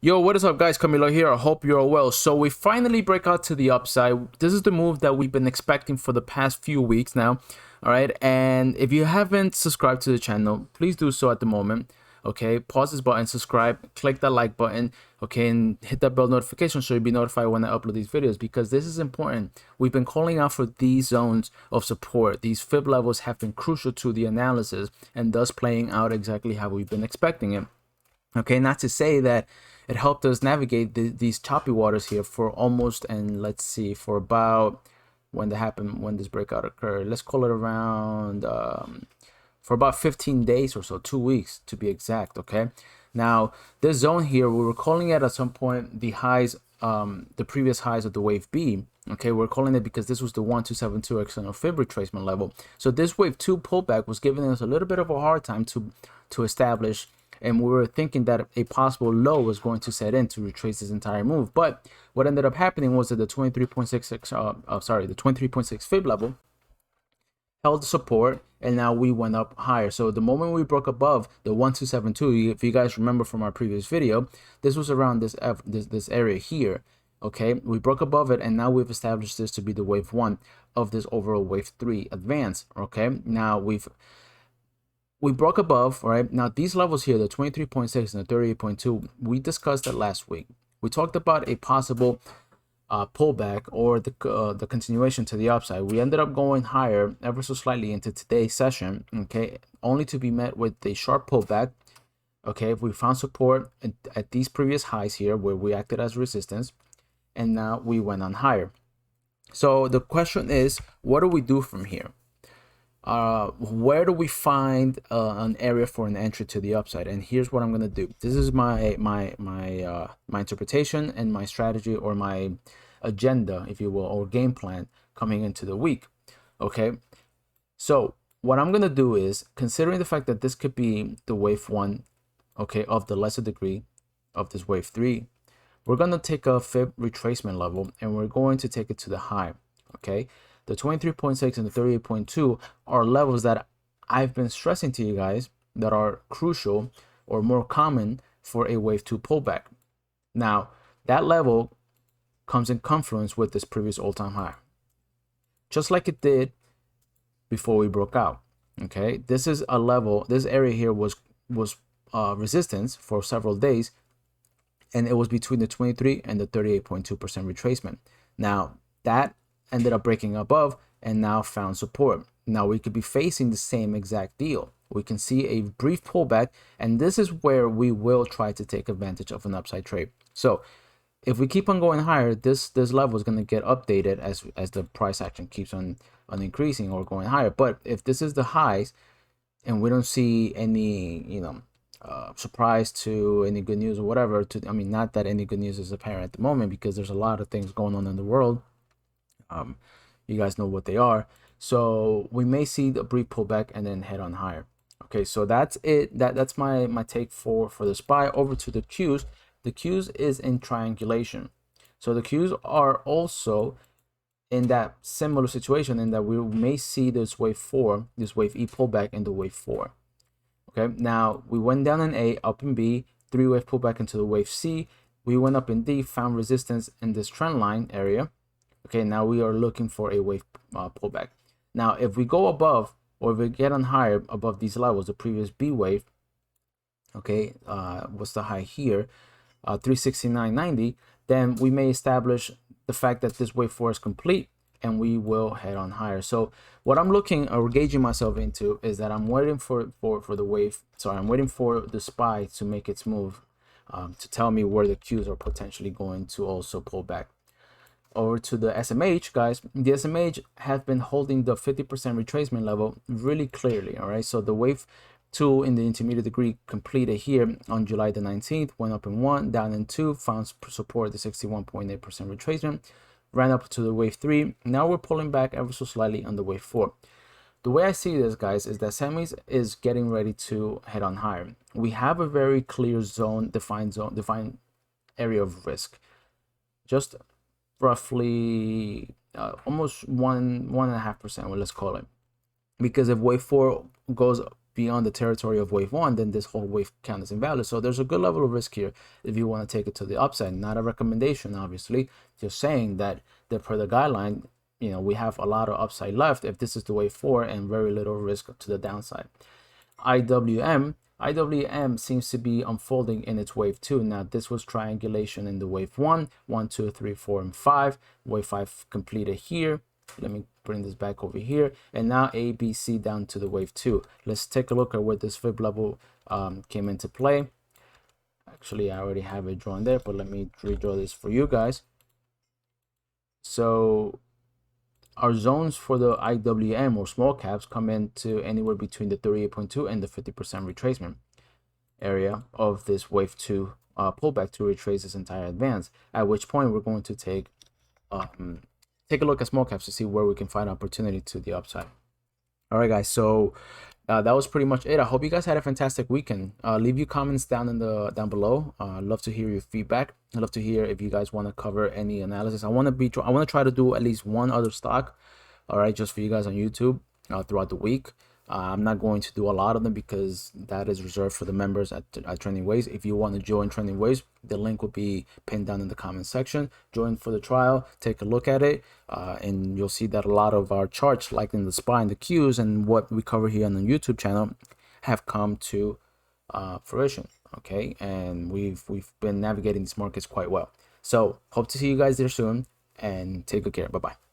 Yo, what is up, guys? Camilo here. I hope you're all well. So we finally break out to the upside. This is the move that we've been expecting for the past few weeks now. All right. And if you haven't subscribed to the channel, please do so at the moment. Okay. Pause this button, subscribe, click that like button. Okay. And hit that bell notification so you'll be notified when I upload these videos, because this is important. We've been calling out for these zones of support. These fib levels have been crucial to the analysis and thus playing out exactly how we've been expecting it. Okay, not to say that it helped us navigate these choppy waters here for almost, and let's see, for about, when this breakout occurred, let's call it around for about 15 days or so, 2 weeks to be exact. Okay, now this zone here, we were calling it at some point the highs, the previous highs of the wave B. Okay, we're calling it because this was the 1272 external fib retracement level. So this wave 2 pullback was giving us a little bit of a hard time to establish, and we were thinking that a possible low was going to set in to retrace this entire move. But what ended up happening was that the 23.6 fib level held support, and now we went up higher. So the moment we broke above the 1272, if you guys remember from our previous video, this was around this area here. Okay, we broke above it, and now we've established this to be the wave 1 of this overall wave 3 advance. Okay, now we broke above. Right now, these levels here, the 23.6 and the 38.2, we discussed that last week. We talked about a possible pullback or the continuation to the upside. We ended up going higher ever so slightly into today's session, okay, only to be met with a sharp pullback. Okay, we found support at these previous highs here where we acted as resistance, and now we went on higher. So the question is, what do we do from here? Where do we find an area for an entry to the upside? And here's what I'm gonna do. This is my interpretation and my strategy, or my agenda, if you will, or game plan coming into the week. Okay, so what I'm gonna do is, considering the fact that this could be the wave 1, okay, of the lesser degree of this wave 3, we're gonna take a fib retracement level and we're going to take it to the high. Okay, the 23.6 and the 38.2 are levels that I've been stressing to you guys that are crucial or more common for a wave 2 pullback. Now, that level comes in confluence with this previous all-time high, just like it did before we broke out. Okay, this is a level, this area here was resistance for several days, and it was between the 23 and the 38.2% retracement. Now, that ended up breaking above and now found support. Now we could be facing the same exact deal. We can see a brief pullback, and this is where we will try to take advantage of an upside trade. So if we keep on going higher, this level is going to get updated as the price action keeps on increasing or going higher. But if this is the highs and we don't see any surprise to any good news or whatever, I mean, not that any good news is apparent at the moment, because there's a lot of things going on in the world. You guys know what they are. So we may see the brief pullback and then head on higher. Okay, so that's it. That's my take for the SPY. Over to the Qs. The Qs is in triangulation. So the Qs are also in that similar situation, in that we may see this wave 4, this wave E pullback into wave 4. Okay, now we went down in A, up in B, 3-wave pullback into the wave C. We went up in D, found resistance in this trend line area. Okay, now we are looking for a wave pullback. Now, if we go above, or if we get on higher above these levels, the previous B wave, okay, what's the high here? 369.90, then we may establish the fact that this wave 4 is complete, and we will head on higher. So what I'm looking or gauging myself into is that I'm waiting for the wave. Sorry, I'm waiting for the SPY to make its move, to tell me where the Qs are potentially going to also pull back. Over to the SMH, guys. The SMH have been holding the 50% retracement level really clearly. All right, so the wave 2 in the intermediate degree completed here on July the 19th, went up in 1, down in 2, found support the 61.8% retracement, ran up to the wave 3. Now we're pulling back ever so slightly on the wave 4. The way I see this, guys, is that semis is getting ready to head on higher. We have a very clear defined area of risk, just roughly almost 1.5%, well, let's call it, because if wave 4 goes beyond the territory of wave one, then this whole wave count is invalid. So there's a good level of risk here if you want to take it to the upside. Not a recommendation, obviously, just saying that per the guideline, we have a lot of upside left if this is the wave 4 and very little risk to the downside. IWM seems to be unfolding in its wave 2. Now this was triangulation in the wave 1, 1, 2, 3, 4, and 5. Wave 5 completed here. Let me bring this back over here, and now A, B, C down to the wave 2. Let's take a look at where this fib level came into play. Actually, I already have it drawn there, but let me redraw this for you guys. So our zones for the IWM or small caps come into anywhere between the 38.2 and the 50% retracement area of this wave 2 pullback to retrace this entire advance, at which point we're going to take a look at small caps to see where we can find opportunity to the upside. All right, guys, so that was pretty much it. I hope you guys had a fantastic weekend. Leave your comments down below. I'd love to hear your feedback. I'd love to hear if you guys want to cover any analysis. I want to try to do at least one other stock, all right, just for you guys on YouTube throughout the week. I'm not going to do a lot of them because that is reserved for the members at Trending Waves. If you want to join Trending Waves, the link will be pinned down in the comment section. Join for the trial, take a look at it, and you'll see that a lot of our charts, like in the SPY and the Qs and what we cover here on the YouTube channel, have come to fruition. Okay, and we've been navigating these markets quite well. So hope to see you guys there soon, and take good care. Bye bye.